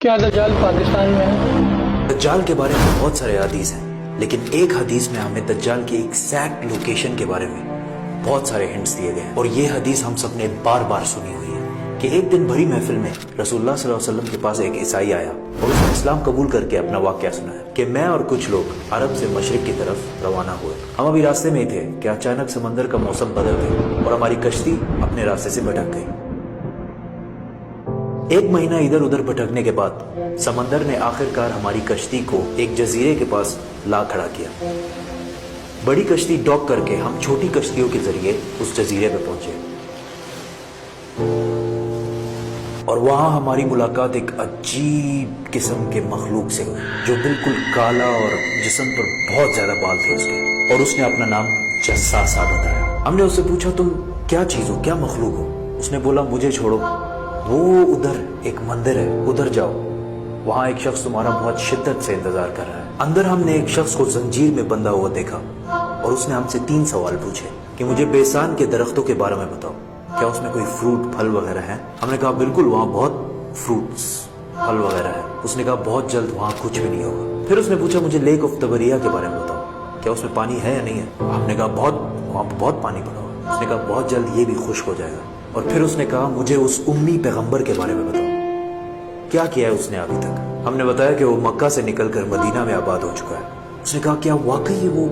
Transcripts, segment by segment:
क्या दज्जाल पाकिस्तान में है؟ दज्जाल के बारे में बहुत सारे हदीस हैं, लेकिन एक हदीस में हमें दज्जाल की एग्जैक्ट लोकेशन के बारे में बहुत सारे हिंट्स दिए गए हैं। और ये हदीस हम सब ने बार बार सुनी हुई है कि एक दिन भरी महफिल में रसूलुल्लाह सल्लल्लाहु अलैहि वसल्लम के पास एक ईसाई आया और उसने इस्लाम कबूल करके अपना वाकया सुनाया कि मैं और कुछ लोग अरब से मशरिक की तरफ रवाना हुए। हम अभी रास्ते में ही थे कि अचानक समंदर का मौसम बदल गया और हमारी कश्ती अपने रास्ते से भटक गई। एक महीना इधर उधर भटकने के बाद समंदर ने आखिरकार हमारी कश्ती को एक जजीरे के पास ला खड़ा किया। बड़ी कश्ती डॉक करके हम छोटी कश्तियों के जरिए उस जजीरे पे पहुंचे और वहां हमारी मुलाकात एक अजीब किस्म के मखलूक से हुई जो बिल्कुल काला और जिस्म पर बहुत ज्यादा बाल थे उसके, और उसने अपना नाम जस्सासा बताया। हमने उससे पूछा, तुम क्या चीज हो, क्या मखलूक हो? उसने बोला, मुझे छोड़ो, वो उधर एक मंदिर है, उधर जाओ, वहां एक शख्स तुम्हारा बहुत शिद्दत से इंतजार कर रहा है। अंदर हमने एक शख्स को जंजीर में बंधा हुआ देखा और उसने हमसे 3 सवाल पूछे कि मुझे बेसान के दरख्तों के बारे में बताओ, क्या उसमें कोई फ्रूट फल वगैरह है? हमने कहा बिल्कुल, वहाँ बहुत फ्रूट्स फल वगैरह है। उसने कहा बहुत जल्द वहाँ कुछ भी नहीं होगा। फिर उसने पूछा, मुझे लेक ऑफ तबरिया के बारे में बताओ, क्या उसमें पानी है या नहीं है? हमने कहा वहाँ बहुत पानी पड़ा हुआ। उसने कहा बहुत जल्द ये भी खुश्क हो जाएगा। और फिर उसने कहा, मुझे उस उम्मी पैगंबर के बारे में बताओ, क्या किया है उसने अभी तक? हमने बताया कि वो मक्का से निकलकर मदीना में आबाद हो चुका है। उसने कहा, क्या वाकई वो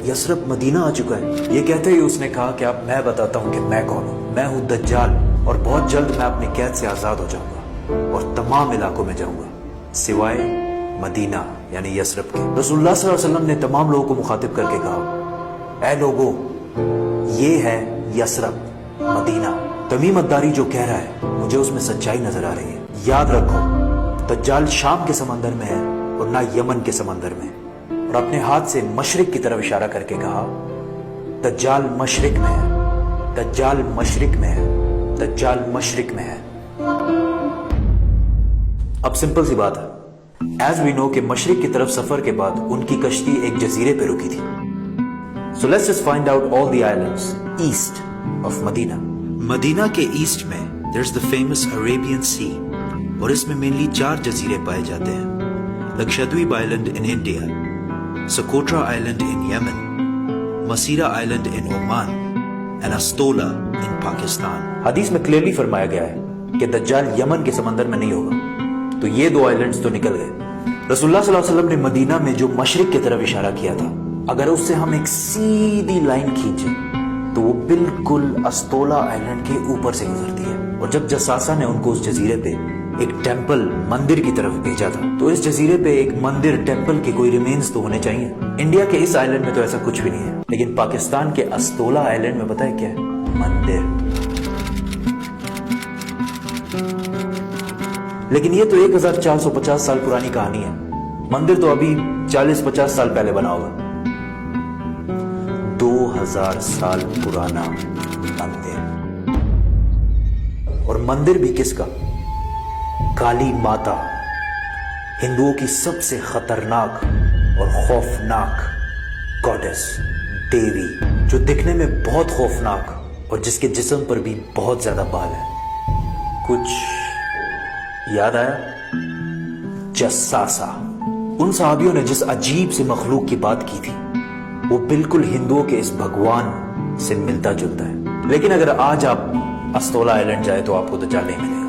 यसरब मदीना आ चुका है? ये कहते ही उसने कहा कि अब मैं बताता हूँ कि मैं कौन हूँ। मैं हूँ दज्जाल और बहुत जल्द मैं अपने कैद से आजाद हो जाऊंगा और तमाम इलाकों में जाऊंगा सिवाय मदीना यानी यसरब के। रसूलुल्लाह सल्लल्लाहु अलैहि वसल्लम ने तमाम लोगों को मुखातिब करके कहा, ऐ लोगो, ये है यसरब मदीना। तमीम अद्दारी जो कह रहा है, मुझे उसमें सच्चाई नजर आ रही है। याद रखो, दज्जाल शाम के समंदर में है और ना यमन के समंदर में। और अपने हाथ से मशरिक की तरफ इशारा करके कहा, दज्जाल मशरिक में है, दज्जाल मशरिक में है, दज्जाल मशरिक में है। अब सिंपल सी बात है, एज वी नो कि मशरिक की तरफ सफर के बाद उनकी कश्ती एक जजीरे पे रुकी थी। So let's just find out all the islands east of Medina. Medina के ईस्ट में there's the famous Arabian Sea और इसमें मेनली 4 जजीरे पाए जाते हैं। Lakshadweep island in India, Socotra island in Yemen, Masirah island in Oman and Astola in Pakistan. हदीस में clearly फरमाया गया है कि दज्जाल यमन के समंदर में नहीं होगा, तो ये 2 आइलैंड्स तो निकल गए। रसूलुल्लाह सल्लल्लाहु अलैहि वसल्लम ने मदीना में जो मशरिक की तरफ इशारा किया था, अगर उससे हम एक सीधी लाइन खींचे तो वो बिल्कुल अस्तोला आइलैंड के ऊपर से गुजरती है। और जब जसासा ने उनको उस जजीरे पे एक टेंपल मंदिर की तरफ भेजा था, तो इस जजीरे पे एक मंदिर टेंपल के कोई रिमेन्स तो होने चाहिए। इंडिया के इस आइलैंड में तो ऐसा कुछ भी नहीं है, लेकिन पाकिस्तान के अस्तोला आइलैंड में पता है क्या है? मंदिर। लेकिन ये तो 1450 साल पुरानी कहानी है। मंदिर तो अभी 40-50 साल पहले बना होगा। 2000 साल पुराना मंदिर। और मंदिर भी किसका? काली माता, हिंदुओं की सबसे खतरनाक और खौफनाक गॉडेस, देवी, जो दिखने में बहुत खौफनाक और जिसके जिस्म पर भी बहुत ज्यादा बाल है। कुछ याद आया? जस्सासा। उन सहाबियों ने जिस अजीब से मखलूक की बात की थी, वो बिल्कुल हिंदुओं के इस भगवान से मिलता जुलता है। लेकिन अगर आज आप अस्तोला आइलैंड जाए तो आपको दज्जाल नहीं मिलेगा।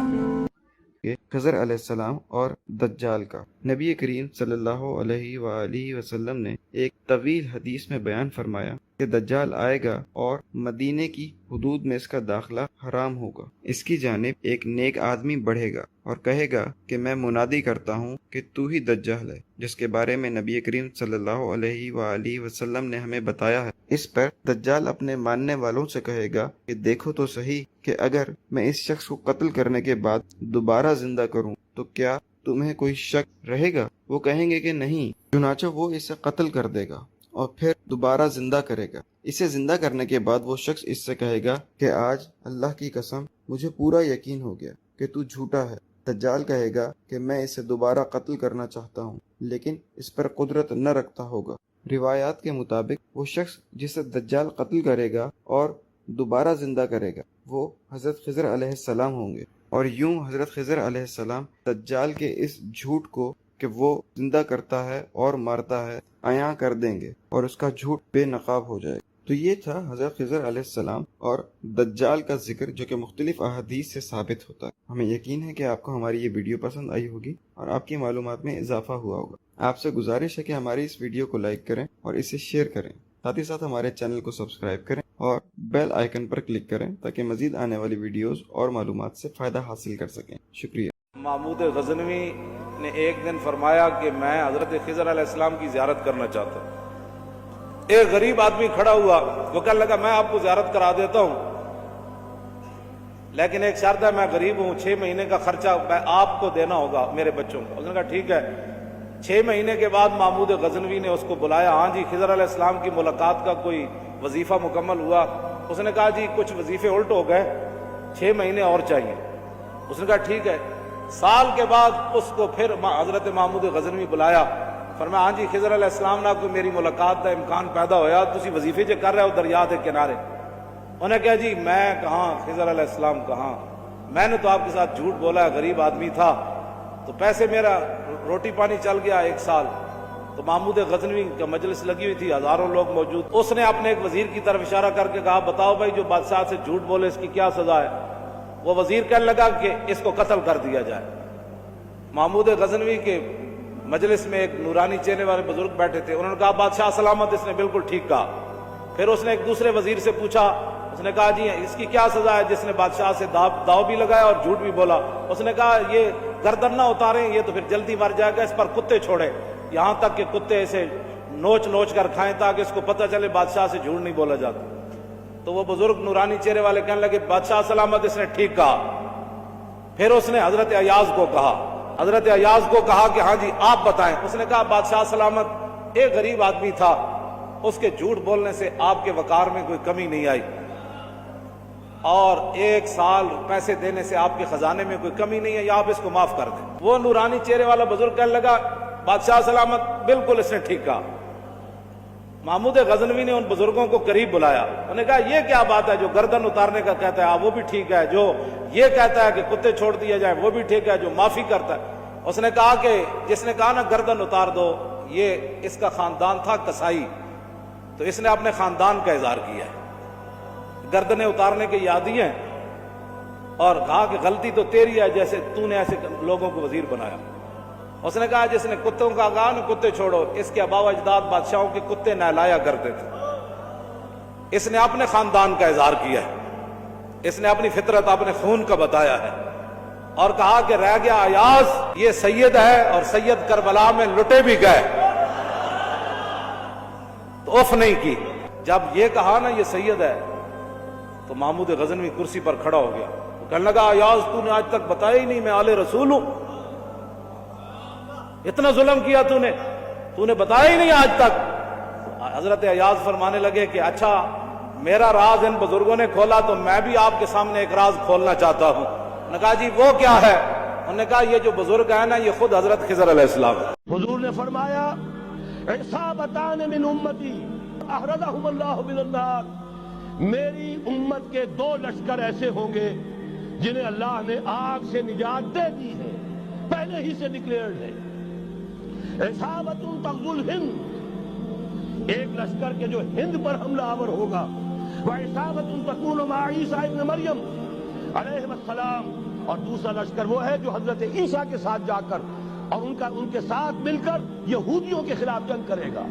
खज़र अलैहिस्सलाम और दज्जाल का नबी करीम सल्लल्लाहु अलैहि वसल्लम ने एक तवील हदीस में बयान फरमाया कि दज्जाल आएगा और मदीने की हुदूद में इसका दाखिला हराम होगा। इसकी जानिब एक नेक आदमी बढ़ेगा और कहेगा कि मैं मुनादी करता हूँ कि तू ही दज्जाल है, जिसके बारे में नबी करीम सल्लल्लाहु अलैहि वसल्लम ने हमें बताया है। इस पर दज्जाल अपने मानने वालों से कहेगा कि देखो तो सही कि अगर मैं इस शख्स को कत्ल करने के बाद दोबारा जिंदा करूं तो क्या तुम्हें कोई शक रहेगा? वो कहेंगे कि नहीं। चुनाचा वो इसे कत्ल कर देगा और फिर दोबारा जिंदा करेगा। इसे जिंदा करने के बाद वो शख्स इससे कहेगा कि आज अल्लाह की कसम, मुझे पूरा यकीन हो गया कि तू झूठा है। दज्जाल कहेगा कि मैं इसे दोबारा कत्ल करना चाहता हूँ, लेकिन इस पर कुदरत न रखता होगा। रिवायात के मुताबिक वो शख्स जिसे दज्जाल कत्ल करेगा और दोबारा जिंदा करेगा, वो हजरत खिज़र अलैहिस्सलाम होंगे। اور یوں حضرت خضر علیہ السلام دجال کے اس جھوٹ کو کہ وہ زندہ کرتا ہے اور مارتا ہے عیاں کر دیں گے اور اس کا جھوٹ بے نقاب ہو جائے گا۔ تو یہ تھا حضرت خضر علیہ السلام اور دجال کا ذکر، جو کہ مختلف احادیث سے ثابت ہوتا ہے۔ ہمیں یقین ہے کہ آپ کو ہماری یہ ویڈیو پسند آئی ہوگی اور آپ کی معلومات میں اضافہ ہوا ہوگا۔ آپ سے گزارش ہے کہ ہماری اس ویڈیو کو لائک کریں اور اسے شیئر کریں، ساتھ ہی ساتھ ہمارے چینل کو سبسکرائب کریں اور بیل آئیکن پر کلک کریں تاکہ مزید آنے والی ویڈیوز اور معلومات سے فائدہ حاصل کر سکیں۔ شکریہ۔ محمود غزنوی نے ایک دن فرمایا کہ میں حضرت خضر علیہ السلام کی زیارت کرنا چاہتا ہوں۔ ایک غریب آدمی کھڑا ہوا، وہ کہنے لگا میں آپ کو زیارت کرا دیتا ہوں، لیکن ایک شرط ہے، میں غریب ہوں، 6 مہینے کا خرچہ میں آپ کو دینا ہوگا میرے بچوں کو۔ اس نے کہا ٹھیک ہے۔ 6 مہینے کے بعد محمود غزنوی نے اس کو بلایا، ہاں جی خضر علیہ السلام کی ملاقات کا کوئی وظیفہ مکمل ہوا؟ اس نے کہا جی کچھ وظیفے الٹ ہو گئے، 6 مہینے اور چاہیے۔ اس نے کہا ٹھیک ہے۔ سال کے بعد اس کو پھر حضرت محمود غزنوی بلایا، فرمایا ہاں جی خضر علیہ السلام نہ کوئی میری ملاقات کا امکان پیدا ہویا، تسی وظیفے جو کر رہے ہو دریا کے کنارے؟ انہوں نے کہا جی میں کہاں، خضر علیہ السلام کہاں، میں نے تو آپ کے ساتھ جھوٹ بولا ہے، غریب آدمی تھا تو پیسے میرا روٹی پانی چل گیا 1 سال۔ تو محمود غزنوی کا مجلس لگی ہوئی تھی، ہزاروں لوگ موجود، اس نے اپنے ایک وزیر کی طرف اشارہ کر کے کہا بتاؤ بھائی جو بادشاہ سے جھوٹ بولے اس کی کیا سزا ہے؟ وہ وزیر کہنے لگا کہ اس کو قتل کر دیا جائے۔ محمود غزنوی کے مجلس میں ایک نورانی چہرے والے بزرگ بیٹھے تھے، انہوں نے کہا بادشاہ سلامت، اس نے بالکل ٹھیک کہا۔ پھر اس نے ایک دوسرے وزیر سے پوچھا، اس نے کہا جی اس کی کیا سزا ہے جس نے بادشاہ سے داؤ بھی لگایا اور جھوٹ بھی بولا؟ اس نے کہا یہ گردن نہ اتاریں، یہ تو پھر جلدی مر جائے گا، اس پر کتے چھوڑیں، یہاں تک کہ کتے اسے نوچ نوچ کر کھائیں تاکہ اس کو پتہ چلے بادشاہ سے جھوٹ نہیں بولا جاتا۔ تو وہ بزرگ نورانی چہرے والے کہنے لگے بادشاہ سلامت، اس نے ٹھیک کہا۔ پھر اس نے حضرت ایاز کو کہا، حضرت ایاز کو کہا کہ ہاں جی آپ بتائیں۔ اس نے کہا بادشاہ سلامت، ایک غریب آدمی تھا، اس کے جھوٹ بولنے سے آپ کے وقار میں کوئی کمی نہیں آئی، اور 1 سال پیسے دینے سے آپ کے خزانے میں کوئی کمی نہیں ہے، یا آپ اس کو معاف کر دیں۔ وہ نورانی چہرے والا بزرگ کہنے لگا بادشاہ سلامت بالکل اس نے ٹھیک کہا۔ محمود غزنوی نے ان بزرگوں کو قریب بلایا، انہوں نے کہا یہ کیا بات ہے، جو گردن اتارنے کا کہتا ہے وہ بھی ٹھیک ہے، جو یہ کہتا ہے کہ کتے چھوڑ دیا جائے وہ بھی ٹھیک ہے، جو معافی کرتا ہے۔ اس نے کہا کہ جس نے کہا نا گردن اتار دو، یہ اس کا خاندان تھا کسائی، تو اس نے اپنے خاندان کا اظہار کیا ہے، گردنیں اتارنے کے عادی ہیں، اور کہا کہ غلطی تو تیری ہے جیسے تو نے ایسے لوگوں کو وزیر بنایا۔ اس نے کہا جس نے کتوں کا کہا نا کتے چھوڑو، اس کے آباء و اجداد بادشاہوں کے کتے نہلایا کرتے تھے۔ اس نے اپنے خاندان کا اظہار کیا ہے، اس نے اپنی فطرت اپنے خون کا بتایا ہے، اور کہا کہ رہ گیا ایاز، یہ سید ہے اور سید کربلا میں لٹے بھی گئے، تو اف نہیں کی۔ جب یہ کہا نا یہ سید ہے تو محمود غزنوی کرسی پر کھڑا ہو گیا، وہ کہنے لگا ایاز تو نے آج تک بتایا ہی نہیں میں آل رسول ہوں، اتنا ظلم کیا تو نے بتایا ہی نہیں آج تک۔ حضرت ایاز فرمانے لگے کہ اچھا میرا راز ان بزرگوں نے کھولا تو میں بھی آپ کے سامنے ایک راز کھولنا چاہتا ہوں۔ انہوں نے کہا جی وہ کیا ہے؟ انہوں نے کہا یہ جو بزرگ ہے نا یہ خود حضرت خضر علیہ السلام ہے۔ حضور نے فرمایا عصابتان من امتی احرزہم اللہ من النار، میری امت کے 2 لشکر ایسے ہوں گے جنہیں اللہ نے آگ سے نجات دے دی ہے، پہلے ہی سے ڈکلیئرڈ ہے۔ عصابت تغزو الہند، ایک لشکر کے جو ہند پر حملہ آور ہوگا، وعصابت تکون مع عیسیٰ ابن مریم علیہ السلام، اور دوسرا لشکر وہ ہے جو حضرت عیسیٰ کے ساتھ جا کر اور ان کے ساتھ مل کر یہودیوں کے خلاف جنگ کرے گا۔